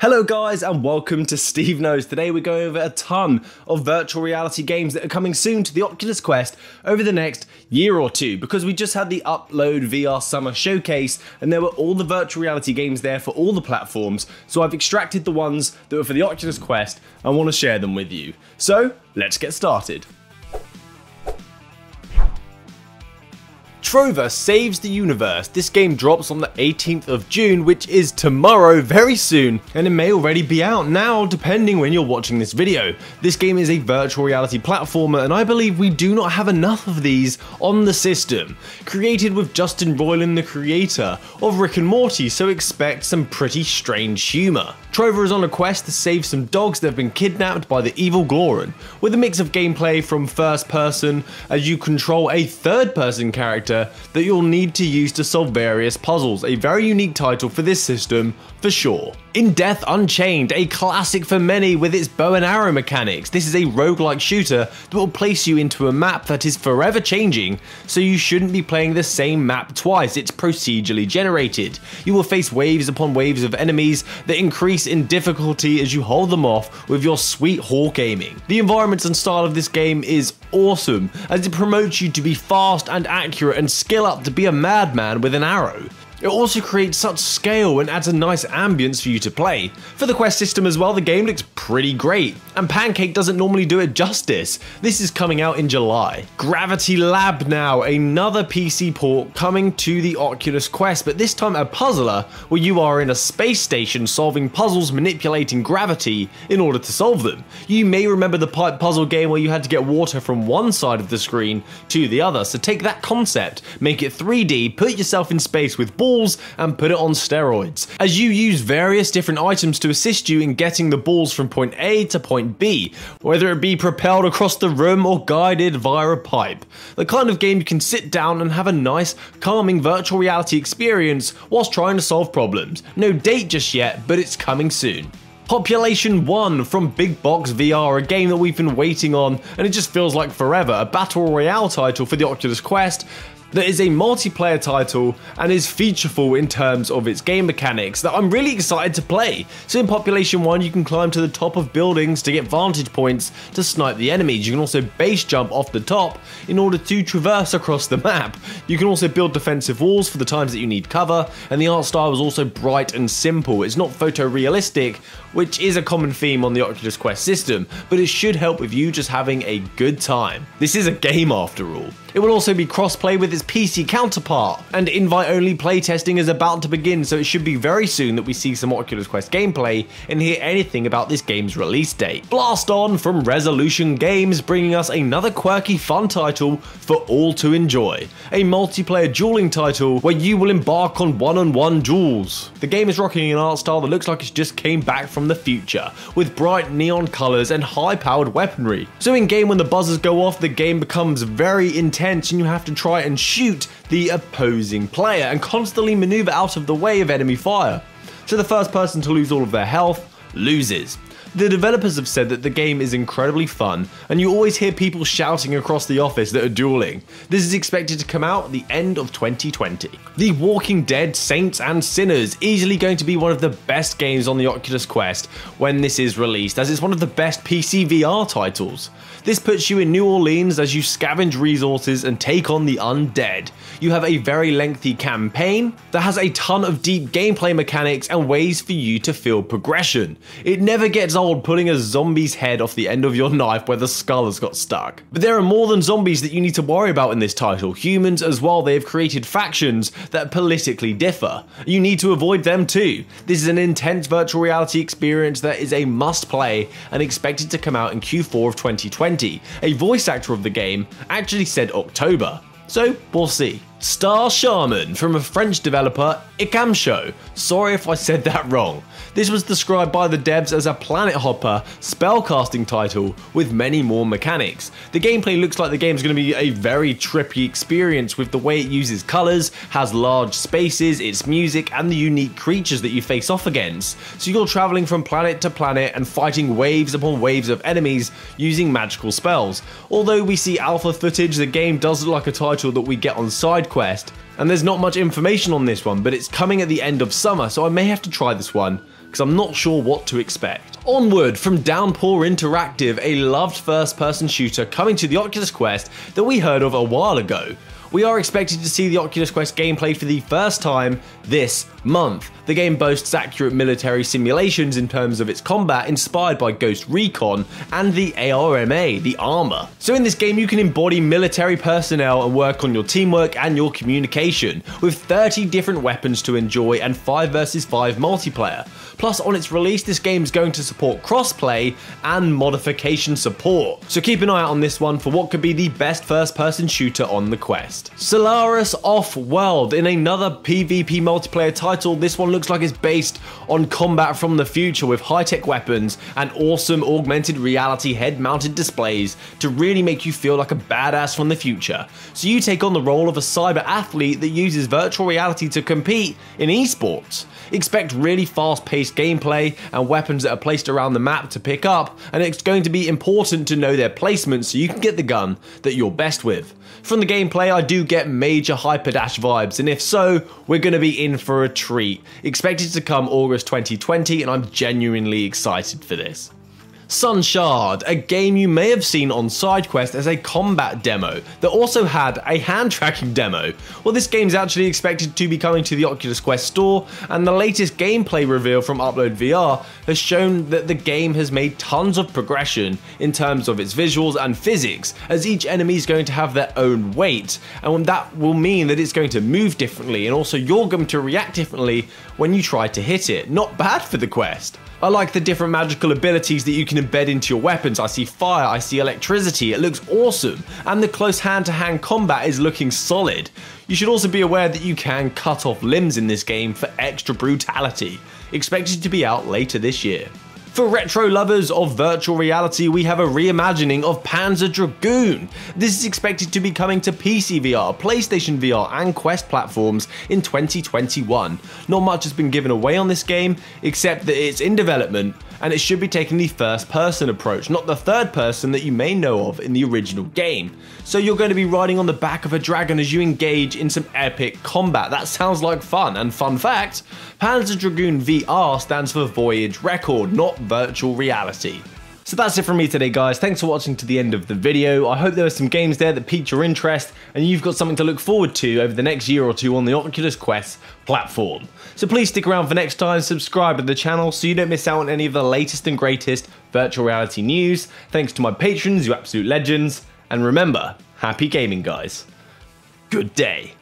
Hello guys and welcome to SteveKnows. Today we're going over a ton of virtual reality games that are coming soon to the Oculus Quest over the next year or two, because we just had the UploadVR Summer Showcase and there were all the virtual reality games there for all the platforms, so I've extracted the ones that were for the Oculus Quest and want to share them with you. So let's get started. Trover Saves the Universe. This game drops on the 18th of June, which is tomorrow, very soon, and it may already be out now depending when you're watching this video. This game is a virtual reality platformer and I believe we do not have enough of these on the system. Created with Justin Roiland, the creator of Rick and Morty, so expect some pretty strange humour. Trover is on a quest to save some dogs that have been kidnapped by the evil Gloran, with a mix of gameplay from first person as you control a third person character that you'll need to use to solve various puzzles. A very unique title for this system for sure. In Death Unchained, a classic for many with its bow and arrow mechanics. This is a roguelike shooter that will place you into a map that is forever changing, so you shouldn't be playing the same map twice. It's procedurally generated. You will face waves upon waves of enemies that increase in difficulty as you hold them off with your sweet hawk aiming. The environments and style of this game is awesome, as it promotes you to be fast and accurate and skill up to be a madman with an arrow. It also creates such scale and adds a nice ambience for you to play. For the quest system as well, the game looks pretty great, and Pancake doesn't normally do it justice. This is coming out in July. Gravity Lab now, another PC port coming to the Oculus Quest, but this time a puzzler where you are in a space station solving puzzles manipulating gravity in order to solve them. You may remember the pipe puzzle game where you had to get water from one side of the screen to the other, so take that concept, make it 3D, put yourself in space with balls and put it on steroids, as you use various different items to assist you in getting the balls from point A to point B, whether it be propelled across the room or guided via a pipe. The kind of game you can sit down and have a nice, calming virtual reality experience whilst trying to solve problems. No date just yet, but it's coming soon. Population 1 from BoggitVR, a game that we've been waiting on and it just feels like forever, a battle royale title for the Oculus Quest that is a multiplayer title and is featureful in terms of its game mechanics that I'm really excited to play. So in Population 1 you can climb to the top of buildings to get vantage points to snipe the enemies. You can also base jump off the top in order to traverse across the map. You can also build defensive walls for the times that you need cover, and the art style is also bright and simple. It's not photorealistic, which is a common theme on the Oculus Quest system, but it should help with you just having a good time. This is a game after all. It will also be cross-play with its PC counterpart, and invite-only playtesting is about to begin, so it should be very soon that we see some Oculus Quest gameplay and hear anything about this game's release date. Blaston from Resolution Games, bringing us another quirky fun title for all to enjoy. A multiplayer dueling title where you will embark on one-on-one duels. The game is rocking an art style that looks like it just came back from the future, with bright neon colours and high-powered weaponry. So in game, when the buzzers go off, the game becomes very intense and you have to try and shoot the opposing player and constantly maneuver out of the way of enemy fire. So the first person to lose all of their health loses. The developers have said that the game is incredibly fun, and you always hear people shouting across the office that are dueling. This is expected to come out at the end of 2020. The Walking Dead Saints and Sinners, easily going to be one of the best games on the Oculus Quest when this is released, as it's one of the best PC VR titles. This puts you in New Orleans as you scavenge resources and take on the undead. You have a very lengthy campaign that has a ton of deep gameplay mechanics and ways for you to feel progression. It never gets old pulling a zombie's head off the end of your knife where the skull has got stuck. But there are more than zombies that you need to worry about in this title. Humans as well. They have created factions that politically differ. You need to avoid them too. This is an intense virtual reality experience that is a must play and expected to come out in Q4 of 2020. A voice actor of the game actually said October, so we'll see. Star Shaman from a French developer, Icamshow. Sorry if I said that wrong. This was described by the devs as a planet hopper spellcasting title with many more mechanics. The gameplay looks like the game's going to be a very trippy experience with the way it uses colours, has large spaces, its music and the unique creatures that you face off against. So you're travelling from planet to planet and fighting waves upon waves of enemies using magical spells. Although we see alpha footage, the game does look like a title that we get on SideQuest, and there's not much information on this one, but it's coming at the end of summer, so I may have to try this one because I'm not sure what to expect. Onward from Downpour Interactive, a loved first-person shooter coming to the Oculus Quest that we heard of a while ago. We are expected to see the Oculus Quest gameplay for the first time this month. The game boasts accurate military simulations in terms of its combat, inspired by Ghost Recon and the ARMA, the armor. So in this game you can embody military personnel and work on your teamwork and your communication, with 30 different weapons to enjoy and 5 vs 5 multiplayer. Plus on its release this game is going to support crossplay and modification support. So keep an eye out on this one for what could be the best first-person shooter on the Quest. Solaris Off World, in another PvP multiplayer title. This one looks like it's based on combat from the future with high-tech weapons and awesome augmented reality head-mounted displays to really make you feel like a badass from the future. So you take on the role of a cyber athlete that uses virtual reality to compete in esports. Expect really fast-paced gameplay and weapons that are placed around the map to pick up, and it's going to be important to know their placement so you can get the gun that you're best with. From the gameplay I do get major Hyperdash vibes, and if so, we're going to be in for a treat. Expected to come August 2020, and I'm genuinely excited for this. Sunshard, a game you may have seen on SideQuest as a combat demo that also had a hand tracking demo. Well, this game's actually expected to be coming to the Oculus Quest store, and the latest gameplay reveal from UploadVR has shown that the game has made tons of progression in terms of its visuals and physics, as each enemy is going to have their own weight, and that will mean that it's going to move differently, and also you're going to react differently when you try to hit it. Not bad for the Quest. I like the different magical abilities that you can embed into your weapons. I see fire, I see electricity, it looks awesome, and the close hand-to-hand combat is looking solid. You should also be aware that you can cut off limbs in this game for extra brutality. Expected to be out later this year. For retro lovers of virtual reality, we have a reimagining of Panzer Dragoon. This is expected to be coming to PC VR, PlayStation VR and Quest platforms in 2021. Not much has been given away on this game, except that it's in development and it should be taking the first-person approach, not the third-person that you may know of in the original game. So you're going to be riding on the back of a dragon as you engage in some epic combat. That sounds like fun, and fun fact, Panzer Dragoon VR stands for Voyage Record, not virtual reality. So that's it from me today, guys. Thanks for watching to the end of the video. I hope there were some games there that piqued your interest and you've got something to look forward to over the next year or two on the Oculus Quest platform. So please stick around for next time, subscribe to the channel so you don't miss out on any of the latest and greatest virtual reality news. Thanks to my patrons, you absolute legends. And remember, happy gaming, guys. Good day.